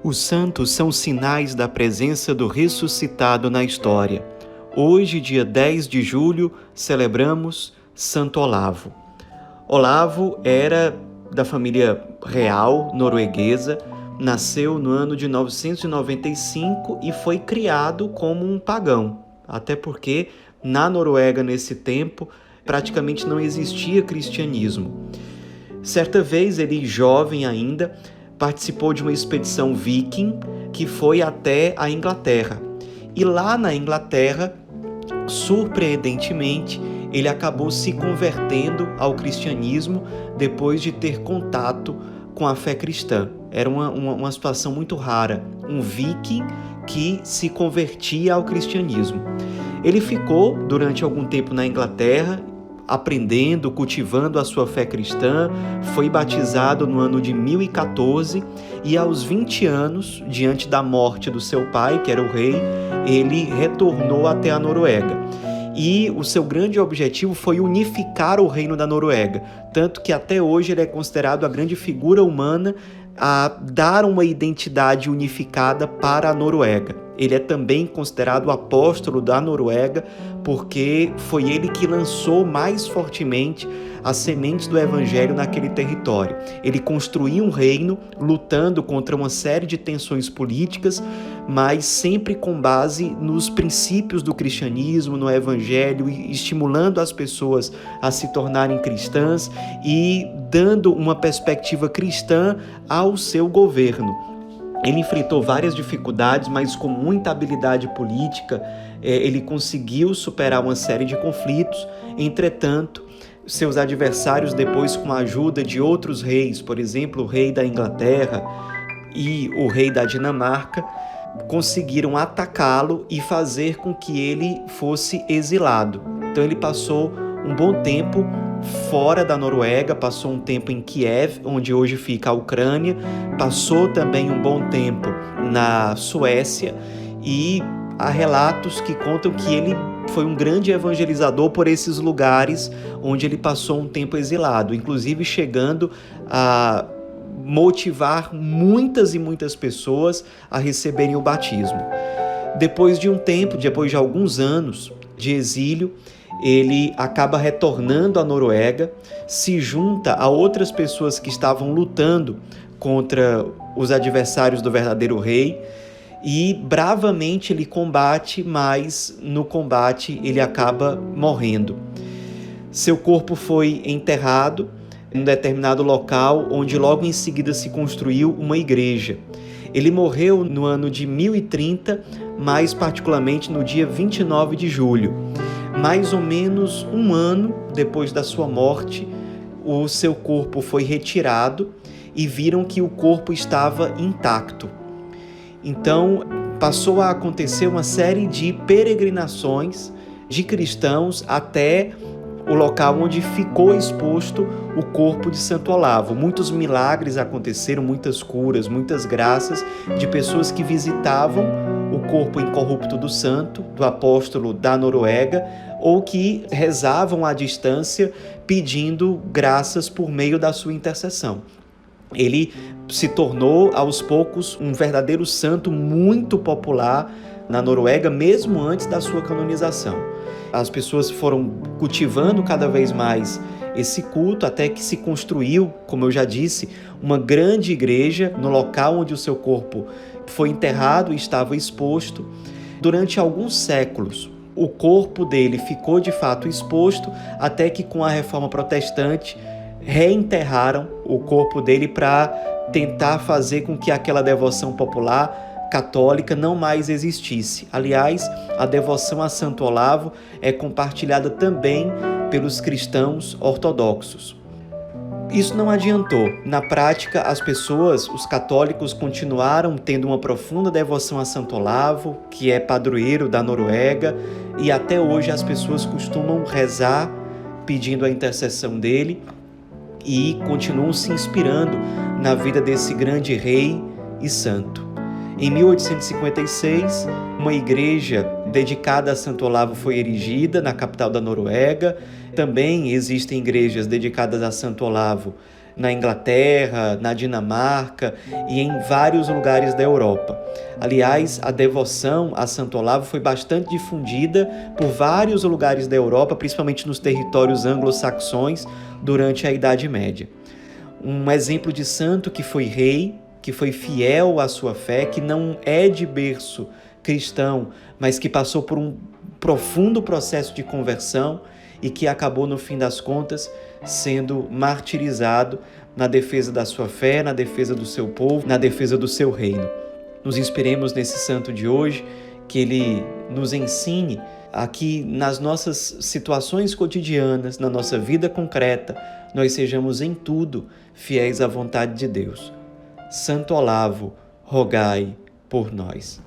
Os santos são sinais da presença do ressuscitado na história. Hoje, dia 10 de julho, celebramos Santo Olavo. Olavo era da família real norueguesa, nasceu no ano de 995 e foi criado como um pagão, até porque na Noruega, nesse tempo, praticamente não existia cristianismo. Certa vez, ele jovem ainda, participou de uma expedição viking que foi até a Inglaterra. E lá na Inglaterra, surpreendentemente, ele acabou se convertendo ao cristianismo depois de ter contato com a fé cristã. Era uma situação muito rara, um viking que se convertia ao cristianismo. Ele ficou durante algum tempo na Inglaterra, aprendendo, cultivando a sua fé cristã, foi batizado no ano de 1014 e aos 20 anos, diante da morte do seu pai, que era o rei, ele retornou até a Noruega. E o seu grande objetivo foi unificar o reino da Noruega, tanto que até hoje ele é considerado a grande figura humana a dar uma identidade unificada para a Noruega. Ele é também considerado o apóstolo da Noruega, porque foi ele que lançou mais fortemente as sementes do evangelho naquele território. Ele construiu um reino lutando contra uma série de tensões políticas, mas sempre com base nos princípios do cristianismo, no evangelho, estimulando as pessoas a se tornarem cristãs e dando uma perspectiva cristã ao seu governo. Ele enfrentou várias dificuldades, mas com muita habilidade política, ele conseguiu superar uma série de conflitos. Entretanto, seus adversários, depois com a ajuda de outros reis, por exemplo, o rei da Inglaterra e o rei da Dinamarca, conseguiram atacá-lo e fazer com que ele fosse exilado. Então ele passou um bom tempo fora da Noruega, passou um tempo em Kiev, onde hoje fica a Ucrânia, passou também um bom tempo na Suécia e há relatos que contam que ele foi um grande evangelizador por esses lugares onde ele passou um tempo exilado, inclusive chegando a motivar muitas e muitas pessoas a receberem o batismo. Depois de um tempo, depois de alguns anos de exílio, ele acaba retornando à Noruega, se junta a outras pessoas que estavam lutando contra os adversários do verdadeiro rei e bravamente ele combate, mas no combate ele acaba morrendo. Seu corpo foi enterrado em um determinado local, onde logo em seguida se construiu uma igreja. Ele morreu no ano de 1030, mais particularmente no dia 29 de julho. Mais ou menos um ano depois da sua morte, o seu corpo foi retirado e viram que o corpo estava intacto. Então, passou a acontecer uma série de peregrinações de cristãos até o local onde ficou exposto o corpo de Santo Olavo. Muitos milagres aconteceram, muitas curas, muitas graças de pessoas que visitavam o corpo incorrupto do santo, do apóstolo da Noruega, ou que rezavam à distância pedindo graças por meio da sua intercessão. Ele se tornou, aos poucos, um verdadeiro santo muito popular na Noruega, mesmo antes da sua canonização. As pessoas foram cultivando cada vez mais esse culto até que se construiu, como eu já disse, uma grande igreja no local onde o seu corpo foi enterrado e estava exposto. Durante alguns séculos, o corpo dele ficou de fato exposto até que com a Reforma Protestante reenterraram o corpo dele para tentar fazer com que aquela devoção popular católica não mais existisse. Aliás, a devoção a Santo Olavo é compartilhada também pelos cristãos ortodoxos. Isso não adiantou. Na prática, as pessoas, os católicos, continuaram tendo uma profunda devoção a Santo Olavo, que é padroeiro da Noruega, e até hoje as pessoas costumam rezar pedindo a intercessão dele e continuam se inspirando na vida desse grande rei e santo. Em 1856, uma igreja dedicada a Santo Olavo foi erigida na capital da Noruega. Também existem igrejas dedicadas a Santo Olavo na Inglaterra, na Dinamarca e em vários lugares da Europa. Aliás, a devoção a Santo Olavo foi bastante difundida por vários lugares da Europa, principalmente nos territórios anglo-saxões, durante a Idade Média. Um exemplo de santo que foi rei, que foi fiel à sua fé, que não é de berço cristão, mas que passou por um profundo processo de conversão e que acabou, no fim das contas, sendo martirizado na defesa da sua fé, na defesa do seu povo, na defesa do seu reino. Nos inspiremos nesse santo de hoje, que ele nos ensine a que nas nossas situações cotidianas, na nossa vida concreta, nós sejamos em tudo fiéis à vontade de Deus. Santo Olavo, rogai por nós.